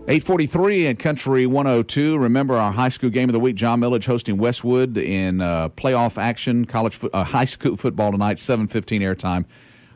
8:43 at Country 102. Remember our high school game of the week, John Millage hosting Westwood in playoff action, high school football tonight, 7:15 airtime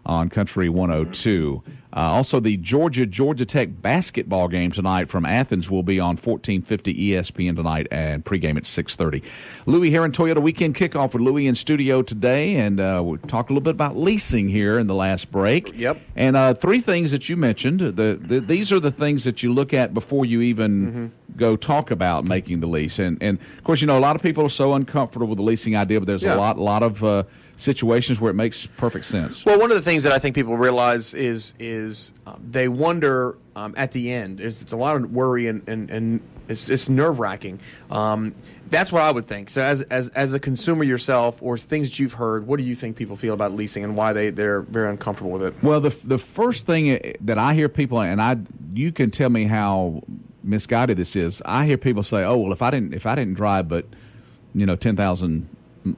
on Country 102. Also, the Georgia Tech basketball game tonight from Athens will be on 1450 ESPN tonight and pregame at 6:30. Louie Herron Toyota weekend kickoff with Louie in studio today, and we talked a little bit about leasing here in the last break. Yep. And three things that you mentioned. These are the things that you look at before you even go talk about making the lease. And of course, a lot of people are so uncomfortable with the leasing idea, but there's a lot of situations where it makes perfect sense. Well, one of the things that I think people realize is they wonder at the end. It's a lot of worry and it's nerve-wracking. That's what I would think. So as a consumer yourself, or things that you've heard, what do you think people feel about leasing and why they're very uncomfortable with it? Well, the first thing that I hear people, and you can tell me how misguided this is. I hear people say, "Oh, well, if I didn't drive but 10,000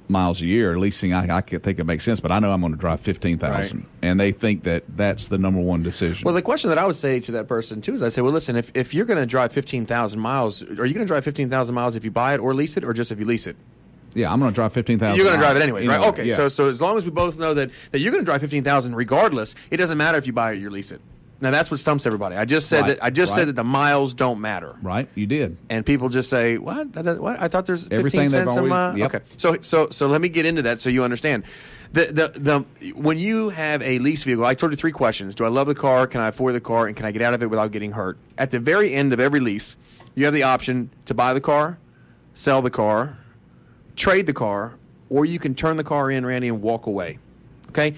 miles a year leasing, I could think it makes sense, but I know I'm going to drive 15,000." Right. And they think that that's the number one decision. Well, the question that I would say to that person too is, I say, well, listen, if you're going to drive 15,000 miles, are you going to drive 15,000 miles if you buy it or lease it, or just if you lease it? Yeah, I'm going to drive 15,000. You're going to drive it anyway, right? Okay, yeah. so as long as we both know that you're going to drive 15,000 regardless, it doesn't matter if you buy it or you lease it. Now that's what stumps everybody. I just said said that the miles don't matter. Right, you did. And people just say, "What? I thought there's 15 Everything cents a mile." Yep. Okay, so let me get into that so you understand. The when you have a lease vehicle, I told you three questions: do I love the car? Can I afford the car? And can I get out of it without getting hurt? At the very end of every lease, you have the option to buy the car, sell the car, trade the car, or you can turn the car in, Randy, and walk away. Okay.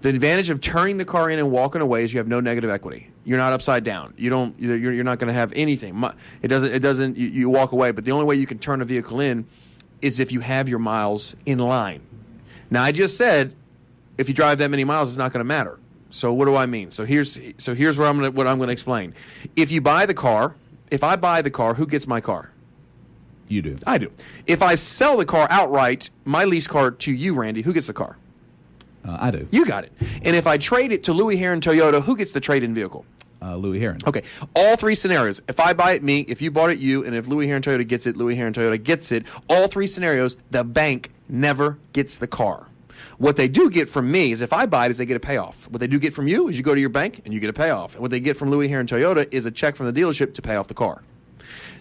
The advantage of turning the car in and walking away is you have no negative equity. You're not upside down. You're not going to have anything. It doesn't. You walk away. But the only way you can turn a vehicle in is if you have your miles in line. Now, I just said if you drive that many miles, it's not going to matter. So what do I mean? So here's what I'm going to explain. If I buy the car, who gets my car? You do. I do. If I sell the car outright, my lease car to you, Randy, who gets the car? I do. You got it. And if I trade it to Louie Herron Toyota, who gets the trade-in vehicle? Louie Herron. Okay. All three scenarios. If I buy it, me. If you bought it, you. And if Louie Herron Toyota gets it, Louie Herron Toyota gets it. All three scenarios, the bank never gets the car. What they do get from me is, if I buy it, is they get a payoff. What they do get from you is you go to your bank and you get a payoff. And what they get from Louie Herron Toyota is a check from the dealership to pay off the car.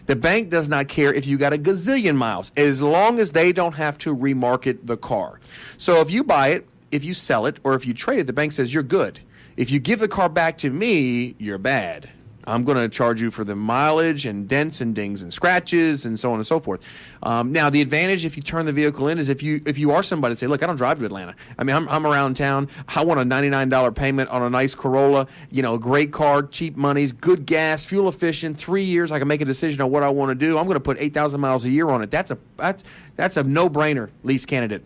The bank does not care if you got a gazillion miles, as long as they don't have to remarket the car. So if you buy it, if you sell it, or if you trade it, the bank says you're good. If you give the car back to me, you're bad. I'm going to charge you for the mileage and dents and dings and scratches and so on and so forth. Now, the advantage if you turn the vehicle in is if you are somebody to say, look, I don't drive to Atlanta. I mean, I'm around town. I want a $99 payment on a nice Corolla, great car, cheap monies, good gas, fuel efficient, 3 years. I can make a decision on what I want to do. I'm going to put 8,000 miles a year on it. That's a no-brainer lease candidate.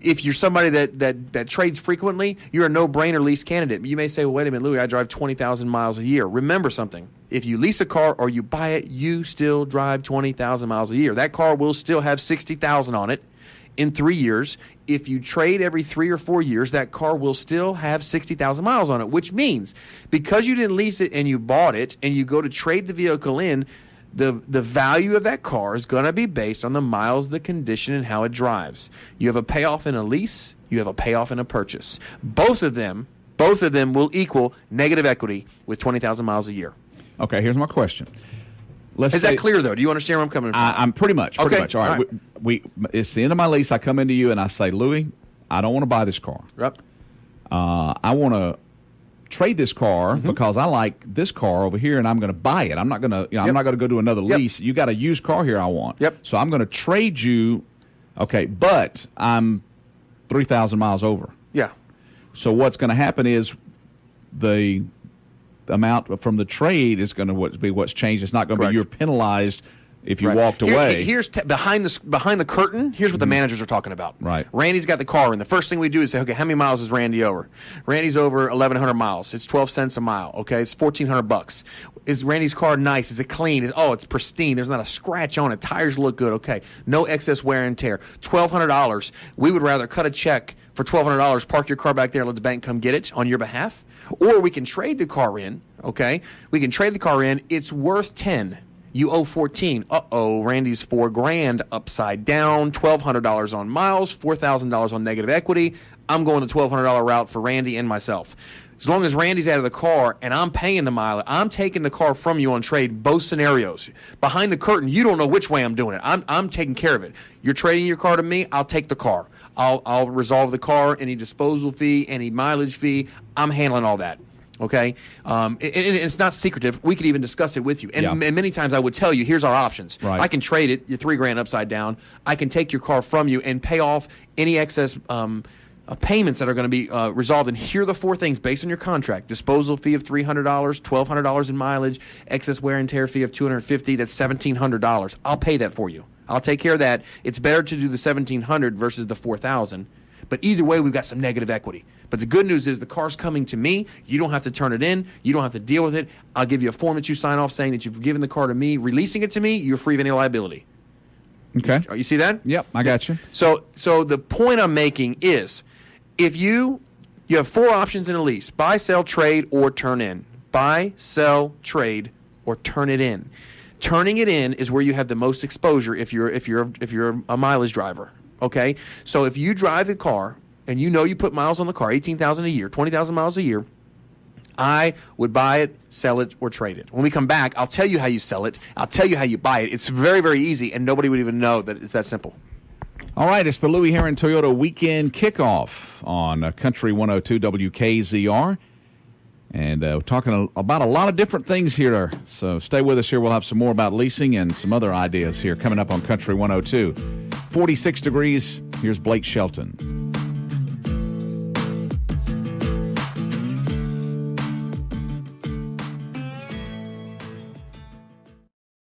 If you're somebody that trades frequently, you're a no-brainer lease candidate. You may say, well, wait a minute, Louie, I drive 20,000 miles a year. Remember something. If you lease a car or you buy it, you still drive 20,000 miles a year. That car will still have 60,000 on it in 3 years. If you trade every 3 or 4 years, that car will still have 60,000 miles on it, which means because you didn't lease it and you bought it and you go to trade the vehicle in, the value of that car is going to be based on the miles, the condition, and how it drives. You have a payoff in a lease. You have a payoff in a purchase. Both of them will equal negative equity with 20,000 miles a year. Okay, here's my question. Is that clear, though? Do you understand where I'm coming from? I'm pretty much. All right. It's the end of my lease. I come into you and I say, Louie, I don't want to buy this car. Yep. I want to trade this car because I like this car over here and I'm going to buy it. I'm not going to I'm not going to go to another lease. You got a used car here I want. Yep. So I'm going to trade you. Okay, but I'm 3,000 miles over. Yeah. So what's going to happen is the amount from the trade is going to be what's changed. It's not going to be you're penalized if you walked away. Here's behind the curtain. Here's what the managers are talking about. Right. Randy's got the car, and the first thing we do is say, okay, how many miles is Randy over? Randy's over 1,100 miles. It's 12 cents a mile. Okay, it's $1,400. Is Randy's car nice? Is it clean? It's pristine. There's not a scratch on it. Tires look good. Okay, no excess wear and tear. $1,200. We would rather cut a check for $1,200, park your car back there, and let the bank come get it on your behalf, or we can trade the car in. Okay, we can trade the car in. It's worth 10. You owe 14. Randy's $4,000 upside down, $1,200 on miles, $4,000 on negative equity. I'm going the $1,200 route for Randy and myself. As long as Randy's out of the car and I'm paying the mileage, I'm taking the car from you on trade. Both scenarios. Behind the curtain, you don't know which way I'm doing it. I'm taking care of it. You're trading your car to me. I'll take the car. I'll resolve the car, any disposal fee, any mileage fee. I'm handling all that. Okay, it's not secretive. We could even discuss it with you. And many times I would tell you, here's our options. Right. I can trade it, your $3,000 upside down. I can take your car from you and pay off any excess payments that are going to be resolved. And here are the four things based on your contract: disposal fee of $300, $1,200 in mileage, excess wear and tear fee of $250. That's $1,700. I'll pay that for you. I'll take care of that. It's better to do the $1,700 versus the $4,000. But either way, we've got some negative equity. But the good news is the car's coming to me. You don't have to turn it in. You don't have to deal with it. I'll give you a form that you sign off saying that you've given the car to me, releasing it to me. You're free of any liability. Okay. You see that? Yep, I got you. So the point I'm making is, if you have four options in a lease: buy, sell, trade, or turn in. Buy, sell, trade, or turn it in. Turning it in is where you have the most exposure if you're a mileage driver. Okay, so if you drive the car and you know you put miles on the car, 18,000 a year, 20,000 miles a year, I would buy it, sell it, or trade it. When we come back, I'll tell you how you sell it. I'll tell you how you buy it. It's very, very easy, and nobody would even know that it's that simple. All right, it's the Louie Herron Toyota Weekend Kickoff on Country 102 WKZR. And we're talking about a lot of different things here. So stay with us here. We'll have some more about leasing and some other ideas here coming up on Country 102. 46 degrees. Here's Blake Shelton.